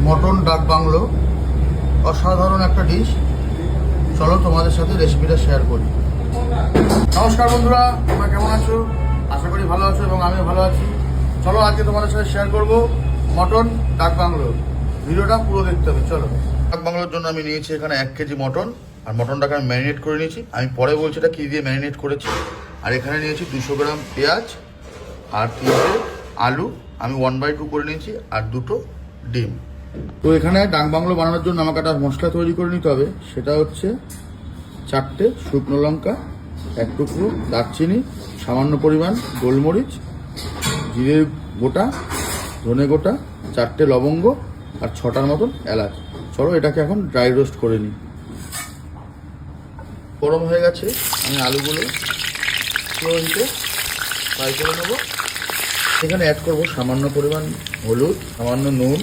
Mutton ডাক bungalow অসাধারণ একটা ডিশ। চলো তোমাদের সাথে রেসিপিটা শেয়ার করি। নমস্কার বন্ধুরা, তোমরা কেমন আছো? আশা করি ভালো আছো এবং আমিও ভালো আছি। চলো আজকে তোমাদের সাথে শেয়ার করব মটন ডাক বাংলো। ভিডিওটা পুরো দেখতে হবে। চলো। ডাক বাংলোর জন্য আমি নিয়েছি এখানে 1 কেজি মটন, আর মটনটাকে আমি ম্যারিনেট করে নিয়েছি। আমি পরে বলছি এটা কী দিয়ে ম্যারিনেট করেছি। আর এখানে নিয়েছি 200 গ্রাম পেঁয়াজ আর 3টে আলু আমি 1/2 করে নিয়েছি, আর 2টো ডিম। তো এখানে ডাক বাংলো বানানোর জন্য আমাকে একটা মশলা তৈরি করে নিতে হবে। সেটা হচ্ছে 4টে শুকনো লঙ্কা, 1 টুকরো দারচিনি, সামান্য পরিমাণ গোলমরিচ, জিরে গোটা, ধনে গোটা, 4টে লবঙ্গ আর 6টার মতন এলাচ। চলো এটাকে এখন ড্রাই রোস্ট করে নিই। গরম হয়ে গেছে, আমি আলুগুলো স্লো হিটে ফ্রাই করে নেব। এখানে অ্যাড করব সামান্য পরিমাণ হলুদ, সামান্য নুন।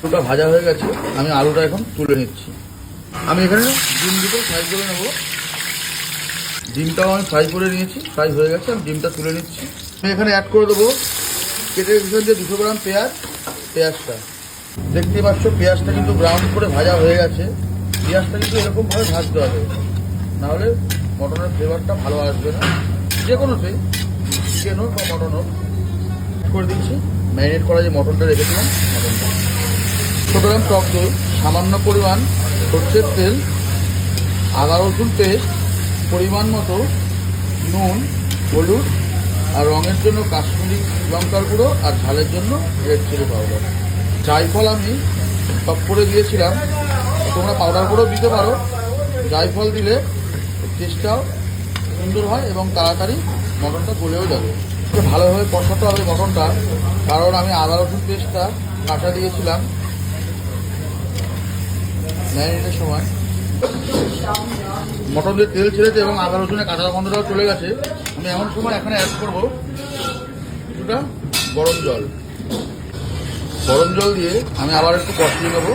আলুটা ভাজা হয়ে গেছে, আমি আলুটা এখন তুলে নিচ্ছি। আমি এখানে ডিম দুটো ফ্রাই করে নেব। ডিমটাও আমি ফ্রাই করে নিয়েছি, ফ্রাই হয়ে গেছে, আমি ডিমটা তুলে নিচ্ছি। আমি এখানে অ্যাড করে দেবো কেটে রেখেছিলাম যে 200 গ্রাম পেঁয়াজটা। দেখতে পাচ্ছ পেঁয়াজটা কিন্তু ব্রাউন করে ভাজা হয়ে গেছে। পেঁয়াজটা কিন্তু এরকমভাবে ভাজতে হবে, নাহলে মটনের ফ্লেভারটা ভালো আসবে না। যে কোনোতে চিকেন হোক বা মটন হোক। করে দিচ্ছি ম্যারিনেট করা যে মটনটা রেখেছিলাম, মটনটা 100 গ্রাম টক দই, সামান্য পরিমাণ সরষের তেল, আদা রসুন পেস্ট, পরিমাণ মতো নুন, হলুদ, আর রঙের জন্য কাশ্মীরি লঙ্কার গুঁড়ো, আর ঝালের জন্য রেড চিলি পাউডার। জায়ফল আমি টপ করে দিয়েছিলাম, তোমরা পাউডার করেও দিতে পারো। জায়ফল দিলে টেস্টটাও সুন্দর হয় এবং তাড়াতাড়ি মটনটা গলেও যাবে। ভালোভাবে কষাতে হবে মটনটা, কারণ আমি আদা রসুন পেস্টটা কাটা দিয়েছিলাম ম্যারিনেটের সময়। মটন দিয়ে তেল ছেড়েছে এবং আদা রসুনের কাঁচা গন্ধটাও চলে গেছে। আমি এমন সময় এখানে অ্যাড করবো কিছুটা গরম জল। গরম জল দিয়ে আমি আবার একটু কষিয়ে নেবো।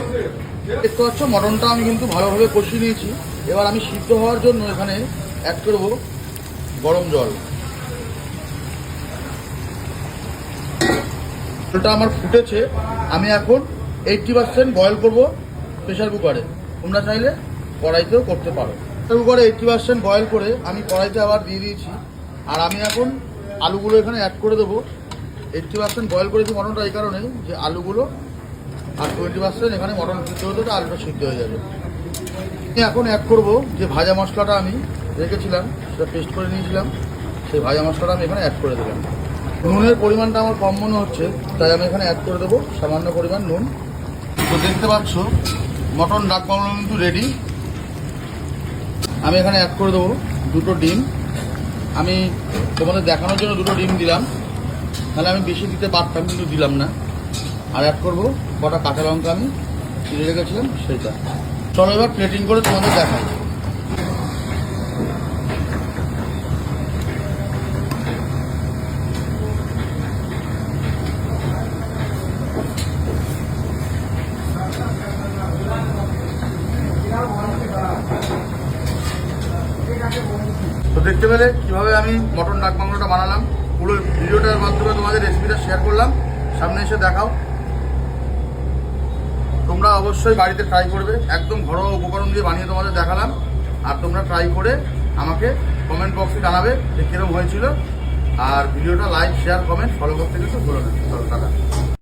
দেখতে পাচ্ছ মটনটা আমি কিন্তু ভালোভাবে কষিয়ে নিয়েছি। এবার আমি সিদ্ধ হওয়ার জন্য এখানে অ্যাড করবো গরম জল। জলটা আমার ফুটেছে, আমি এখন 80% বয়েল করবো প্রেশার কুকারে। তোমরা চাইলে কড়াইতেও করতে পারো। প্রেশার কুকারে 80% বয়েল করে আমি কড়াইতে আবার দিয়ে দিয়েছি। আর আমি এখন আলুগুলো এখানে অ্যাড করে দেবো। 80% বয়েল করেছি মটনটা এই কারণে যে আলুগুলো, আর 20% এখানে মটন সিদ্ধ হতে হতে আলুটা সিদ্ধ হয়ে যাবে। আমি এখন অ্যাড করবো যে ভাজা মশলাটা আমি রেখেছিলাম, সেটা পেস্ট করে নিয়েছিলাম। সেই ভাজা মশলাটা আমি এখানে অ্যাড করে দিলাম। নুনের পরিমাণটা আমার কম মনে হচ্ছে, তাই আমি এখানে অ্যাড করে দেবো সামান্য পরিমাণ নুন। তো দেখতে পাচ্ছ মটন ডাক বাংলো কিন্তু রেডি। আমি এখানে অ্যাড করে দেবো 2টো ডিম। আমি তোমাদের দেখানোর জন্য 2টো ডিম দিলাম, তাহলে আমি বেশি দিতে পারতাম কিন্তু দিলাম না। আর অ্যাড করবো কটা কাঁচা লঙ্কা আমি চিড়ে রেখেছিলাম সেইটা। চলো এবার প্লেটিং করে তোমাদের দেখাই। তো দেখতে পেলে কীভাবে আমি মটন ডাক বাংলোটা বানালাম। পুরো ভিডিওটার মাধ্যমে তোমাদের রেসিপিটা শেয়ার করলাম। সামনে এসে দেখাও। তোমরা অবশ্যই বাড়িতে ট্রাই করবে। একদম ঘরোয়া উপকরণ দিয়ে বানিয়ে তোমাদের দেখালাম। আর তোমরা ট্রাই করে আমাকে কমেন্ট বক্সে জানাবে যে কীরকম হয়েছিল। আর ভিডিওটা লাইক, শেয়ার, কমেন্ট, ফলো করতে কিন্তু ভুলো না। চলো টাটা।